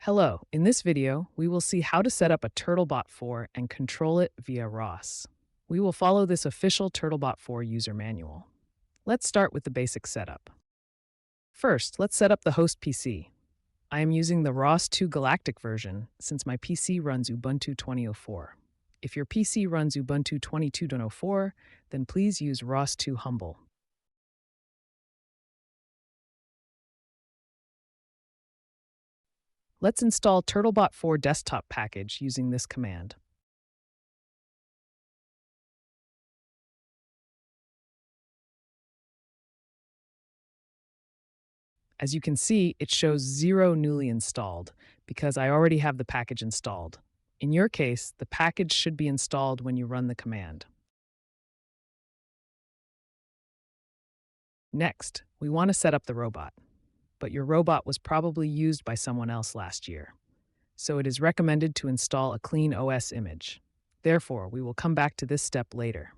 Hello, in this video, we will see how to set up a Turtlebot4 and control it via ROS. We will follow this official Turtlebot4 user manual. Let's start with the basic setup. First, let's set up the host PC. I am using the ROS2 Galactic version since my PC runs Ubuntu 2004. If your PC runs Ubuntu 22.04, then please use ROS2 Humble. Let's install Turtlebot4 desktop package using this command. As you can see, it shows 0 newly installed because I already have the package installed. In your case, the package should be installed when you run the command. Next, we want to set up the robot, but your robot was probably used by someone else last year, so it is recommended to install a clean OS image. Therefore, we will come back to this step later.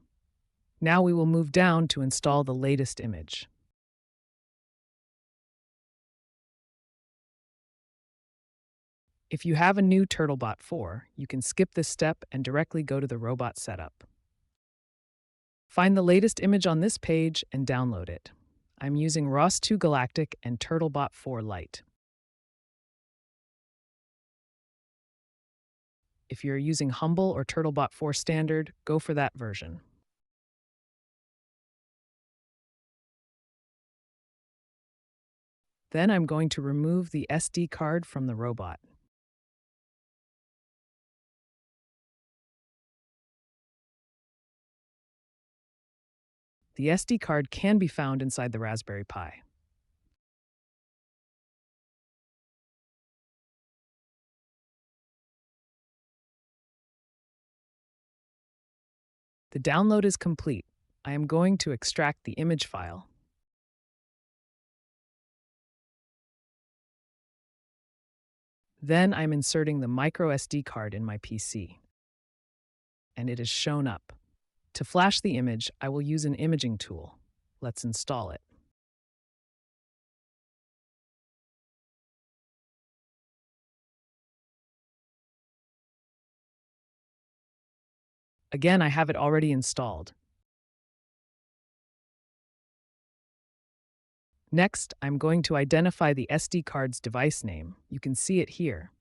Now we will move down to install the latest image. If you have a new Turtlebot4, you can skip this step and directly go to the robot setup. Find the latest image on this page and download it. I'm using ROS2 Galactic and Turtlebot4 Lite. If you're using Humble or Turtlebot4 Standard, go for that version. Then I'm going to remove the SD card from the robot. The SD card can be found inside the Raspberry Pi. The download is complete. I am going to extract the image file. Then I'm inserting the micro SD card in my PC, and it is shown up. To flash the image, I will use an imaging tool. Let's install it. Again, I have it already installed. Next, I'm going to identify the SD card's device name. You can see it here.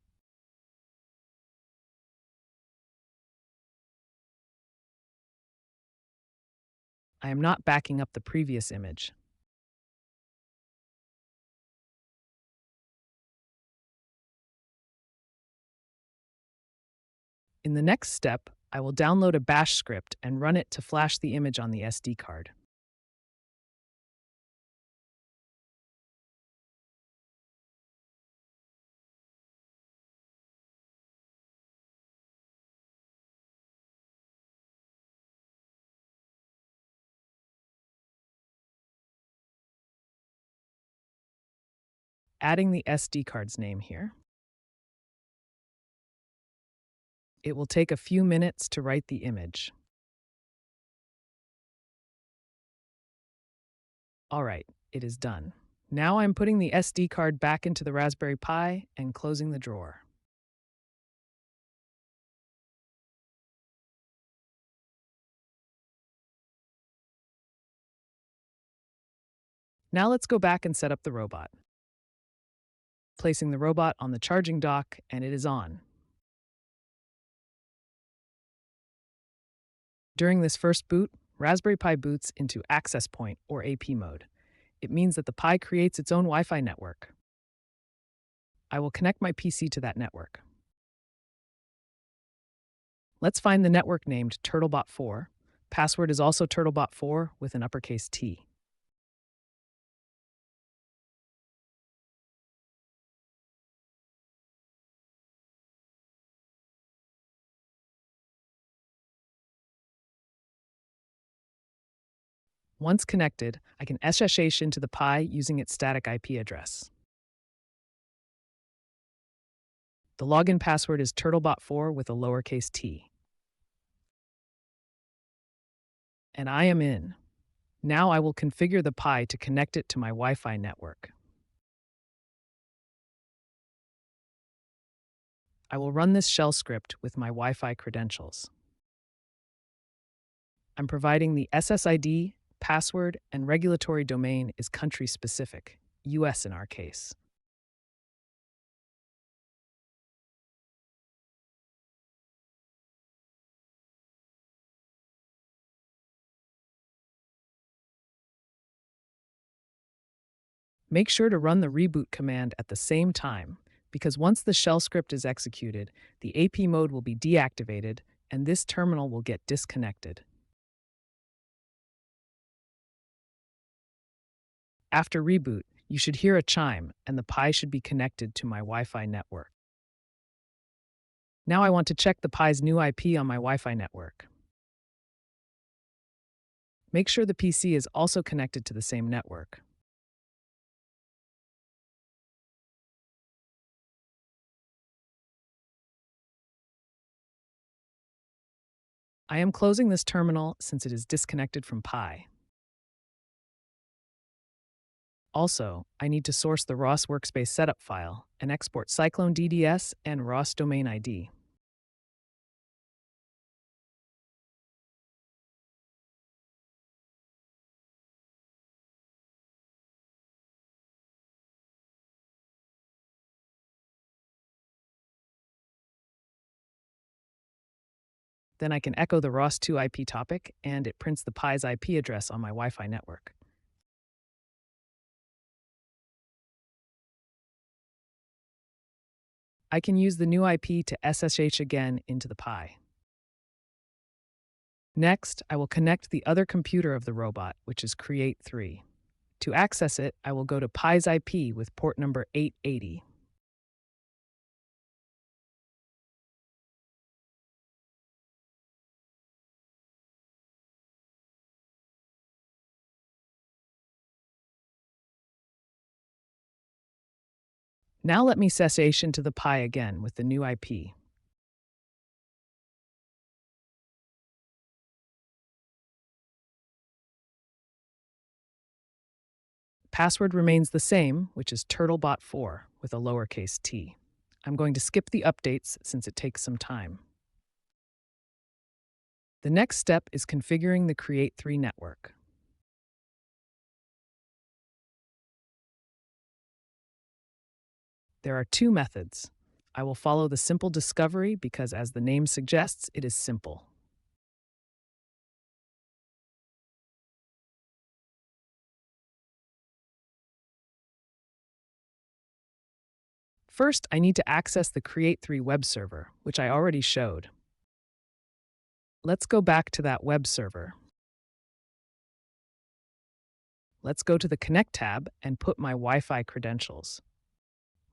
I am not backing up the previous image. In the next step, I will download a bash script and run it to flash the image on the SD card. Adding the SD card's name here. It will take a few minutes to write the image. All right, it is done. Now I'm putting the SD card back into the Raspberry Pi and closing the drawer. Now let's go back and set up the robot. Placing the robot on the charging dock, and it is on. During this first boot, Raspberry Pi boots into access point or AP mode. It means that the Pi creates its own Wi-Fi network. I will connect my PC to that network. Let's find the network named Turtlebot4. Password is also Turtlebot4 with an uppercase T. Once connected, I can SSH into the Pi using its static IP address. The login password is Turtlebot4 with a lowercase t. And I am in. Now I will configure the Pi to connect it to my Wi-Fi network. I will run this shell script with my Wi-Fi credentials. I'm providing the SSID, password, and regulatory domain is country-specific, US in our case. Make sure to run the reboot command at the same time, because once the shell script is executed, the AP mode will be deactivated and this terminal will get disconnected. After reboot, you should hear a chime and the Pi should be connected to my Wi-Fi network. Now I want to check the Pi's new IP on my Wi-Fi network. Make sure the PC is also connected to the same network. I am closing this terminal since it is disconnected from Pi. Also, I need to source the ROS workspace setup file and export Cyclone DDS and ROS domain ID. Then I can echo the ROS2 IP topic and it prints the Pi's IP address on my Wi-Fi network. I can use the new IP to SSH again into the Pi. Next, I will connect the other computer of the robot, which is Create3. To access it, I will go to Pi's IP with port number 880. Now let me SSH into the Pi again with the new IP. Password remains the same, which is Turtlebot4 with a lowercase t. I'm going to skip the updates since it takes some time. The next step is configuring the Create3 network. There are two methods. I will follow the simple discovery because, as the name suggests, it is simple. First, I need to access the Create3 web server, which I already showed. Let's go back to that web server. Let's go to the Connect tab and put my Wi-Fi credentials.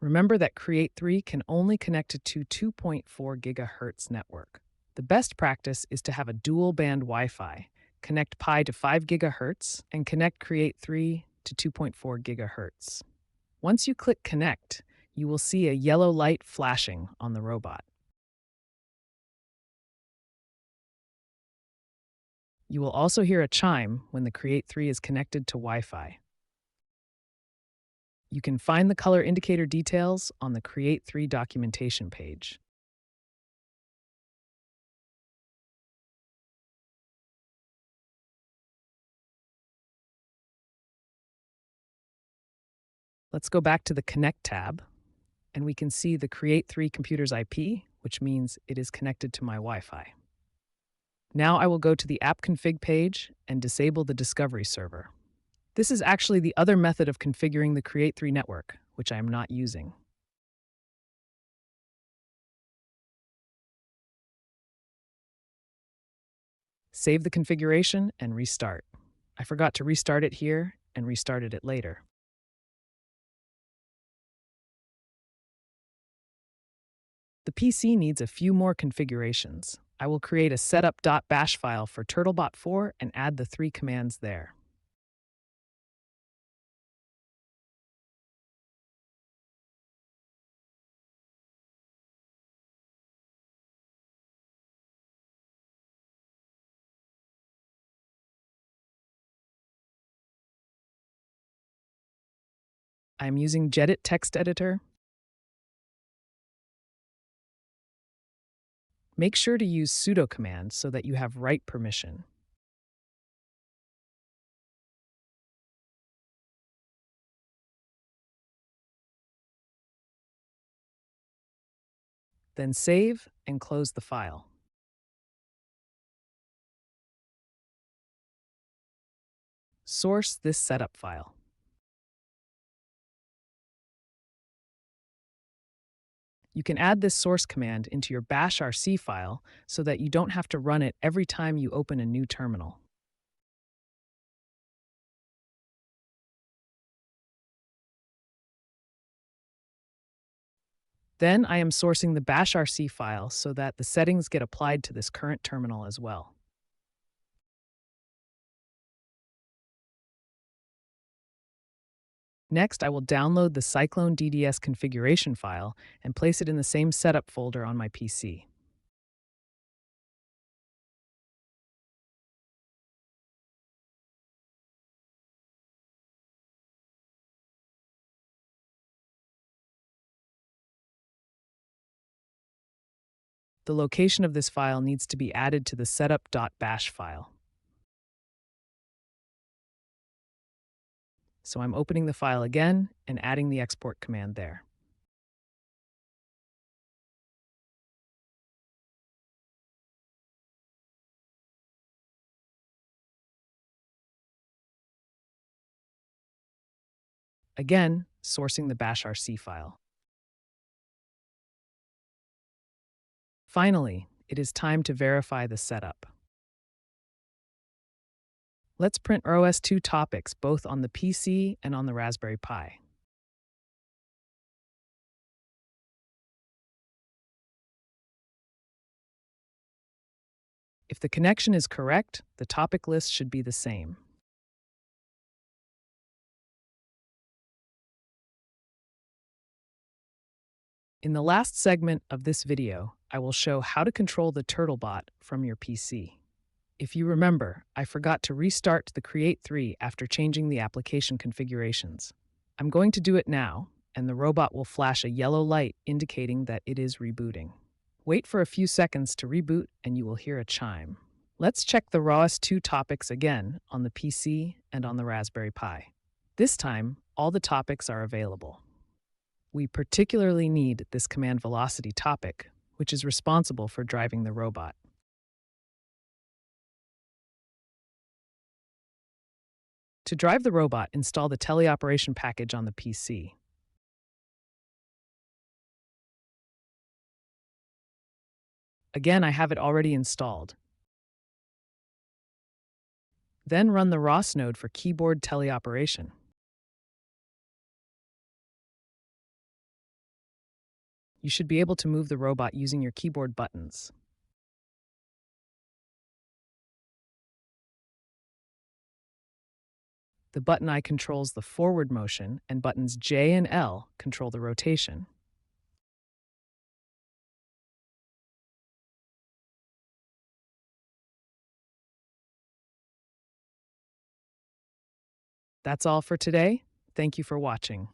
Remember that Create3 can only connect to 2.4 GHz network. The best practice is to have a dual-band Wi-Fi, connect Pi to 5 GHz, and connect Create3 to 2.4 GHz. Once you click Connect, you will see a yellow light flashing on the robot. You will also hear a chime when the Create3 is connected to Wi-Fi. You can find the color indicator details on the Create3 documentation page. Let's go back to the Connect tab, and we can see the Create3 computer's IP, which means it is connected to my Wi-Fi. Now I will go to the app config page and disable the discovery server. This is actually the other method of configuring the Create3 network, which I am not using. Save the configuration and restart. I forgot to restart it here and restarted it later. The PC needs a few more configurations. I will create a setup.bash file for Turtlebot4 and add the 3 commands there. I am using Jedit text editor. Make sure to use sudo command so that you have write permission. Then save and close the file. Source this setup file. You can add this source command into your bash rc file so that you don't have to run it every time you open a new terminal. Then I am sourcing the bash rc file so that the settings get applied to this current terminal as well. Next, I will download the Cyclone DDS configuration file and place it in the same setup folder on my PC. The location of this file needs to be added to the setup.bash file. So I'm opening the file again and adding the export command there. Again, sourcing the bash rc file. Finally, it is time to verify the setup. Let's print ROS2 topics both on the PC and on the Raspberry Pi. If the connection is correct, the topic list should be the same. In the last segment of this video, I will show how to control the Turtlebot from your PC. If you remember, I forgot to restart the Create 3 after changing the application configurations. I'm going to do it now, and the robot will flash a yellow light indicating that it is rebooting. Wait for a few seconds to reboot and you will hear a chime. Let's check the ROS2 topics again on the PC and on the Raspberry Pi. This time, all the topics are available. We particularly need this command velocity topic, which is responsible for driving the robot. To drive the robot, install the teleoperation package on the PC. Again, I have it already installed. Then run the ROS node for keyboard teleoperation. You should be able to move the robot using your keyboard buttons. The button I controls the forward motion, and buttons J and L control the rotation. That's all for today. Thank you for watching.